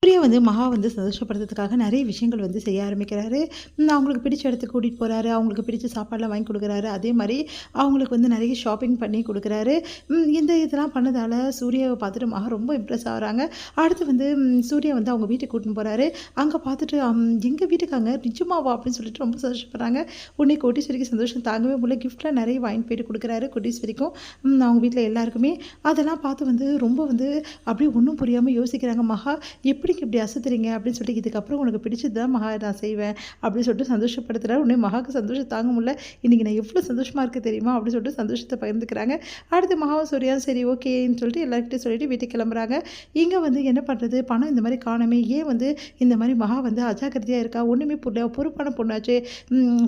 சூர்யா வந்து மகா வந்து சந்தோஷப்படுத்துறதுக்காக நிறைய விஷயங்கள் வந்து செய்ய ஆரம்பிக்கிறாரு. அவங்களுக்கு பிடிச்ச இடத்துக்கு கூட்டிகிட்டு போகிறாரு, அவங்களுக்கு பிடிச்ச சாப்பாடெலாம் வாங்கி கொடுக்குறாரு. அதே மாதிரி அவங்களுக்கு வந்து நிறைய ஷாப்பிங் பண்ணி கொடுக்குறாரு. இந்த இதெல்லாம் பண்ணதால் சூர்யாவை பார்த்துட்டு மகா ரொம்ப இம்ப்ரெஸ் ஆகுறாங்க. அடுத்து வந்து சூர்யா வந்து அவங்க வீட்டுக்கு கூட்டின்னு போகிறாரு. அங்கே பார்த்துட்டு எங்கள் வீட்டுக்காங்க நிஜமாவா அப்படின்னு சொல்லிட்டு ரொம்ப சந்தோஷப்படுறாங்க. உடனே கோட்டீஸ்வரிக்கு சந்தோஷம் தாங்கவே முடியல. கிஃப்ட்லாம் நிறைய வாங்கிட்டு போயிட்டு கொடுக்குறாரு கோட்டீஸ்வரிக்கும் அவங்க வீட்டில் எல்லாருக்குமே. அதெல்லாம் பார்த்து வந்து ரொம்ப வந்து அப்படியே ஒன்றும் புரியாமல் யோசிக்கிறாங்க. மகா எப்படிங்க இப்படி அசத்துறீங்க அப்படின்னு சொல்லிட்டு, இதுக்கப்புறம் உனக்கு பிடிச்சது தான் மகா நான் செய்வேன் அப்படின்னு சொல்லிட்டு சந்தோஷப்படுத்துகிறார். உடனே மகாவுக்கு சந்தோஷம் தாங்க முடியல. இன்றைக்கி நான் எவ்வளோ சந்தோஷமாக இருக்குது தெரியுமா அப்படின்னு சொல்லிட்டு சந்தோஷத்தை பகிர்ந்துக்கிறாங்க. அடுத்து மகாவும் சூர்யா சரி ஓகேன்னு சொல்லிட்டு எல்லாருக்கிட்டையும் சொல்லிட்டு வீட்டுக்கு கிளம்புறாங்க. இங்கே வந்து என்ன பண்ணுறது, பணம் இந்த மாதிரி காணுமே, ஏன் வந்து இந்த மாதிரி மகா வந்து அஜாக்கிரதையாக இருக்கா, ஒன்றுமே புரியல, பொறுப்பான பொண்ணாச்சு,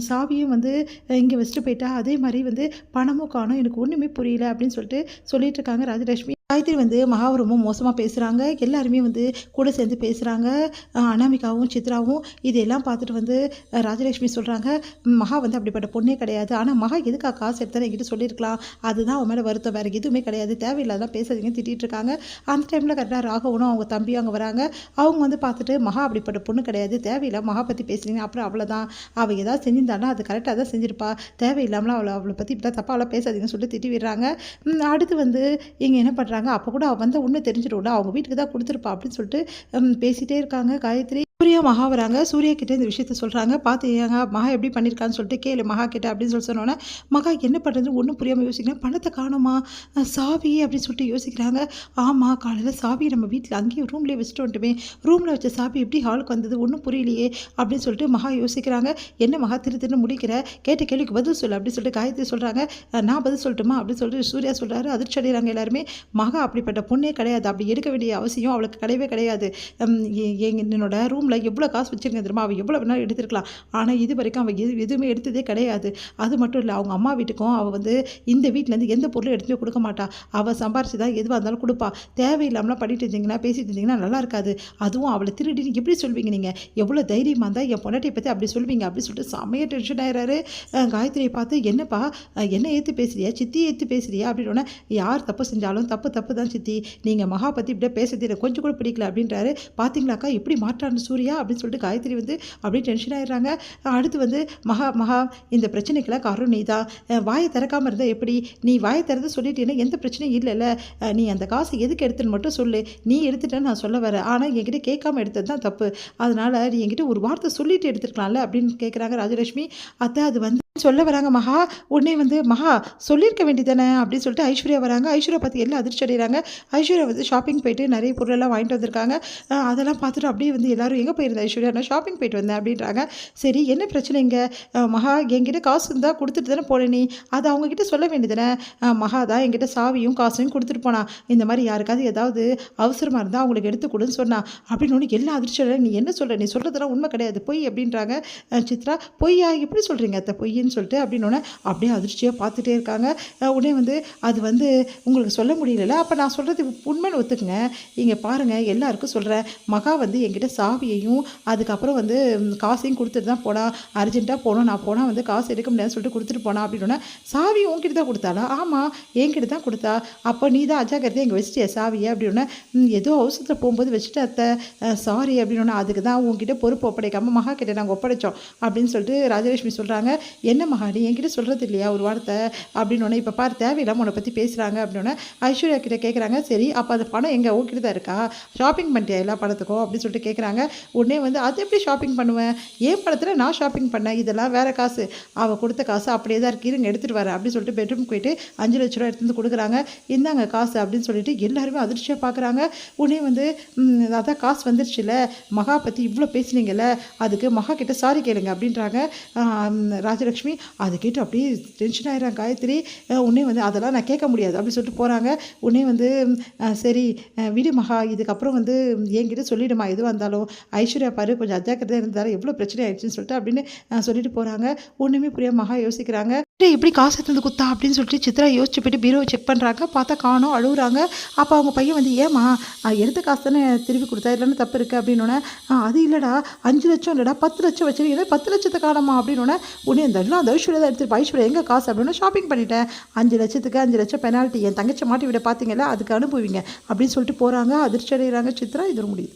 சாவியும் வந்து இங்கே வச்சுட்டு போயிட்டா, அதே மாதிரி வந்து பணமும் காணும், எனக்கு ஒன்றுமே புரியல அப்படின்னு சொல்லிட்டு சொல்லிட்டு இருக்காங்க ராஜலட்சுமி. காயத்ரி வந்து மகாவை ரொம்ப மோசமாக பேசுகிறாங்க. எல்லாருமே வந்து கூட சேர்ந்து பேசுகிறாங்க. அனாமிகாவும் சித்ராவும் இதெல்லாம் பார்த்துட்டு வந்து ராஜலட்சுமி சொல்கிறாங்க, மகா வந்து அப்படிப்பட்ட பொண்ணே கிடையாது. ஆனால் மகா எதுக்காக காசு எடுத்தாலும் என்கிட்ட சொல்லியிருக்கலாம், அதுதான் அவன் மேலே வருத்தம், வேறு எதுவுமே கிடையாது, தேவையில்லாதான் பேசாதீங்கன்னு திட்டிகிட்டு இருக்காங்க. அந்த டைமில் கரெக்டாக ராகவனும் அவங்க தம்பியும் அங்கே வராங்க. அவங்க வந்து பார்த்துட்டு மகா அப்படிப்பட்ட பொண்ணு கிடையாது, தேவையில்லை மகா பற்றி பேசுகிறீங்க, அப்புறம் அவ்வளோதான், அவள் ஏதாவது செஞ்சிருந்தாலும் அது கரெக்டாக தான் செஞ்சிருப்பா, தேவையில்லாமல் அவளை பற்றி இப்படி தான் தப்பாக பேசாதீங்கன்னு சொல்லிட்டு திட்டி விடுறாங்க. அடுத்து வந்து இங்கே என்ன பண்ணுறாங்க, அப்போ கூட வந்த உண்மை தெரிஞ்சிடும்ல, அவங்க வீட்டுக்கு தான் கொடுத்துருப்பா அப்படின்னு சொல்லிட்டு பேசிகிட்டே இருக்காங்க காயத்ரி. சூர்யா மகா வராங்க. சூர்யா கிட்டே இந்த விஷயத்த சொல்கிறாங்க. பார்த்து ஏங்க மகா எப்படி பண்ணியிருக்கான்னு சொல்லிட்டு கேளு மகா கிட்ட அப்படின்னு சொல்லி சொன்னோன்னே மகா என்ன பண்ணுறது ஒன்றும் புரியாமல் யோசிக்கிறேன். பணத்தை காணுமா, சாவி அப்படின்னு சொல்லிட்டு யோசிக்கிறாங்க. ஆமாம், காலையில் சாவி நம்ம வீட்டில் அங்கேயே ரூம்லேயே வச்சுட்டு வந்துட்டுமே, ரூமில் வச்ச சாவி எப்படி ஹாலுக்கு வந்தது ஒன்றும் புரியலையே அப்படின்னு சொல்லிட்டு மகா யோசிக்கிறாங்க. என்ன மகா திரு முடிக்கிற, கேட்ட கேள்விக்கு பதில் சொல்லு அப்படின்னு சொல்லிட்டு காயத்ரி சொல்கிறாங்க. நான் பதில் சொல்லட்டுமா அப்படின்னு சொல்லிட்டு சூர்யா சொல்கிறாரு. அதிர்ச்சி அடைகிறாங்க எல்லாருமே. மகா அப்படிப்பட்ட பொண்ணே கிடையாது, அப்படி எடுக்க வேண்டிய அவசியம் அவளுக்கு கிடையவே கிடையாது. என்னோட ரூமில் எவ்வளோ காசு வச்சுருங்க தெரியுமா, அவள் எவ்வளோ வேணாலும் எடுத்துருக்கலாம், ஆனால் இது வரைக்கும் அவள் எதுவுமே எடுத்ததே கிடையாது. அது மட்டும் இல்லை, அவங்க அம்மா வீட்டுக்கும் அவள் வந்து இந்த வீட்டிலேருந்து எந்த பொருளும் எடுத்துகிட்டு கொடுக்க மாட்டா, அவள் சம்பாரிச்சு தான் எதுவாக இருந்தாலும் கொடுப்பா. தேவையில்லாமலாம் பண்ணிட்டு இருந்தீங்கன்னா பேசிட்டு இருந்தீங்கன்னா நல்லா இருக்காது. அதுவும் அவளை திருடின்னு எப்படி சொல்வீங்க, நீங்கள் எவ்வளோ தைரியமாக இருந்தால் என் பொண்டாட்டியை பற்றி அப்படி சொல்வீங்க அப்படின்னு சொல்லிட்டு செம்மையாக டென்ஷன் ஆகிறாரு. காயத்ரியை பார்த்து என்னப்பா என்ன ஏற்று பேசுறியா, சித்தி ஏற்று பேசுறியா அப்படின்னா, யார் தப்பு செஞ்சாலும் தப்பு தான் சித்தி, நீங்கள் மகா பற்றி இப்படியே பேசுறது எனக்கு கொஞ்சம் கூட பிடிக்கல அப்படின்றாரு. பார்த்தீங்களாக்கா எப்படி மாற்றான்னு சூர்யா அப்படின்னு சொல்லிட்டு காயத்ரி வந்து அப்படியே டென்ஷன் ஆகிடுறாங்க. அடுத்து வந்து மகா இந்த பிரச்சனைக்கெல்லாம் காரணம் நீ தான், வாயை திறக்காமல் இருந்தால் எப்படி, நீ வாயை திறந்து சொல்லிட்டேன்னா எந்த பிரச்சனையும் இல்லைல்ல, நீ அந்த காசை எதுக்கு எடுத்துன்னு மட்டும் சொல்லு, நீ எடுத்துட்டேன்னு நான் சொல்ல வரேன், ஆனால் என்கிட்ட கேட்காம எடுத்தது தான் தப்பு, அதனால் நீ என்கிட்ட ஒரு வார்த்தை சொல்லிட்டு எடுத்துருக்கலாம்ல அப்படின்னு கேட்குறாங்க ராஜலட்சுமி. அத்தை அது வந்து சொல்ல வராங்க மகா. உடனே வந்து மகா சொல்லியிருக்க வேண்டியதானே அப்படின்னு சொல்லிட்டு ஐஸ்வர்யா வராங்க. ஐஸ்வர்யா பார்த்து எல்லாம் அதிர்ச்சி அடைகிறாங்க. ஐஸ்வர்யா வந்து ஷாப்பிங் போயிட்டு நிறைய பொருளெல்லாம் வாங்கிட்டு வந்திருக்காங்க. அதெல்லாம் பார்த்துட்டு அப்படியே வந்து எல்லாரும் எங்கே போயிருந்தேன் ஐஸ்வர்யா, நான் ஷாப்பிங் போயிட்டு வந்தேன் அப்படின்றாங்க. சரி என்ன பிரச்சனை இங்கே, மகா என்கிட்ட காசு இருந்தால் கொடுத்துட்டு தானே போனேன், நீ அதை அவங்கக்கிட்ட சொல்ல வேண்டியதானே, மகா தான் என்கிட்ட சாவியும் காசையும் கொடுத்துட்டு போனா, இந்த மாதிரி யாருக்காவது ஏதாவது அவசரமாக இருந்தால் அவங்களுக்கு எடுத்து கொடுன்னு சொன்னா அப்படின்னு ஒன்று எல்லாம் அதிர்ச்சி அடைகிறாங்க. நீ என்ன சொல்கிற, நீ சொல்கிறதெல்லாம் உண்மை கிடையாது, பொய் அப்படின்றாங்க. சித்ரா பொய்யா, எப்படி சொல்கிறீங்க அத்தை பொய்ன்னு சொல்லிட்டு அப்படின்னோடனே அப்படியே அதிர்ச்சியாக பார்த்துட்டே இருக்காங்க. உடனே வந்து அது வந்து உங்களுக்கு சொல்ல முடியல, அப்போ நான் சொல்கிறது உண்மைன்னு ஒத்துக்குங்க, இங்கே பாருங்கள் எல்லாருக்கும் சொல்கிறேன், மகா வந்து என்கிட்ட சாவியையும் அதுக்கப்புறம் வந்து காசையும் கொடுத்துட்டு தான் போனா, அர்ஜென்ட்டாக போனோம், நான் போனால் வந்து காசு எடுக்க முடியாதுன்னு சொல்லிட்டு கொடுத்துட்டு போனா அப்படின்னோடனே, சாவி உங்ககிட்ட தான் கொடுத்தாளா, ஆமாம் என்கிட்ட தான் கொடுத்தா, அப்போ நீ தான் அஜாக்கிரதையாக இங்கே வச்சுட்டியா சாவியை அப்படின்னா, ஏதோ அவசரத்தில் போகும்போது வச்சுட்டு அத்தை சாரி அப்படின்னா, அதுக்கு தான் உங்ககிட்ட பொறுப்பு ஒப்படைக்காமல் மகா கிட்ட நாங்கள் ஒப்படைச்சோம் அப்படின்னு சொல்லிட்டு ராஜலட்சுமி சொல்கிறாங்க. என்ன மகாடி என்கிட்ட சொல்கிறது இல்லையா ஒரு வார்த்தை அப்படின்னோடனே, இப்போ பாரு தேவையில்லாமல் உன்னை பற்றி பேசுகிறாங்க அப்படின்னா ஐஸ்வர்யா கிட்ட கேட்குறாங்க. சரி அப்போ அந்த பணம் எங்கே உங்ககிட்ட தான் இருக்கா, ஷாப்பிங் பண்ணிட்டியா எல்லா பணத்துக்கும் அப்படின்னு சொல்லிட்டு கேட்குறாங்க. உடனே வந்து அது எப்படி ஷாப்பிங் பண்ணுவேன், ஏன் பணத்தில் நான் ஷாப்பிங் பண்ணேன், இதெல்லாம் வேறு காசு, அவள் கொடுத்த காசு அப்படியே தான் இருக்கு, இருங்க எடுத்துகிட்டு வரேன் அப்படின்னு சொல்லிட்டு பெட்ரூம் போயிட்டு 5 லட்ச ரூபா எடுத்து வந்து கொடுக்குறாங்க. இந்தாங்க காசு அப்படின்னு சொல்லிட்டு எல்லாருமே அதிர்ச்சியாக பார்க்குறாங்க. உடனே வந்து அதான் காசு வந்துருச்சுல, மகா பற்றி இவ்வளோ பேசுனீங்கல்ல, அதுக்கு மகா கிட்ட சாரி கேளுங்க அப்படின்றாங்க ராஜலட்சுமி. அதை கேட்டு அப்படியே டென்ஷன் ஆகிடுறாங்க காயத்ரி. உடனே வந்து அதெல்லாம் நான் கேட்க முடியாது அப்படின்னு சொல்லிட்டு போகிறாங்க. உடனே வந்து சரி விடு மகா, இதுக்கப்புறம் வந்து என்கிட்ட சொல்லிவிடுமா எதுவாக இருந்தாலும், ஐஸ்வர்யா பாரு கொஞ்சம் அஜாக்கிரதையாக இருந்தாலும் எவ்வளோ பிரச்சனை ஆயிடுச்சுன்னு சொல்லிட்டு அப்படின்னு சொல்லிட்டு போகிறாங்க. ஒன்றுமே புரியாம மகா யோசிக்கிறாங்க. எப்படி காசு எடுத்து குத்தா அப்படின்னு சொல்லிட்டு சித்ரா யோசிச்சு போய்ட்டு பீரோவை செக் பண்ணுறாங்க. பார்த்தா காணோம், அழுகுறாங்க. அப்போ அவங்க பையன் வந்து ஏமா எடுத்த காசு தானே திருப்பி கொடுத்தா, இல்லைன்னு தப்பு இருக்குது அப்படின்னோடனே, அது இல்லைடா 5 லட்சம் இல்லைடா 10 லட்சம் வச்சு ஏதோ 10 லட்சத்தை காணாமா அப்படின்னோடனே, உடனே அந்த ஐஸ்வர்யா தான் எடுத்துருப்பா, ஐஸ்வர்யா எங்கே காசு அப்படின்னா ஷாப்பிங் பண்ணிட்டேன், 5 லட்சத்துக்கு 5 லட்சம் பெனால்ட்டி, என் தங்கச்சி மாட்டி விட பார்த்தீங்களா அதுக்கு அனுப்புவீங்க அப்படின்னு சொல்லிட்டு போகிறாங்க. அதிர்ச்சி அடைகிறாங்க சித்ரா. இது முடியுது.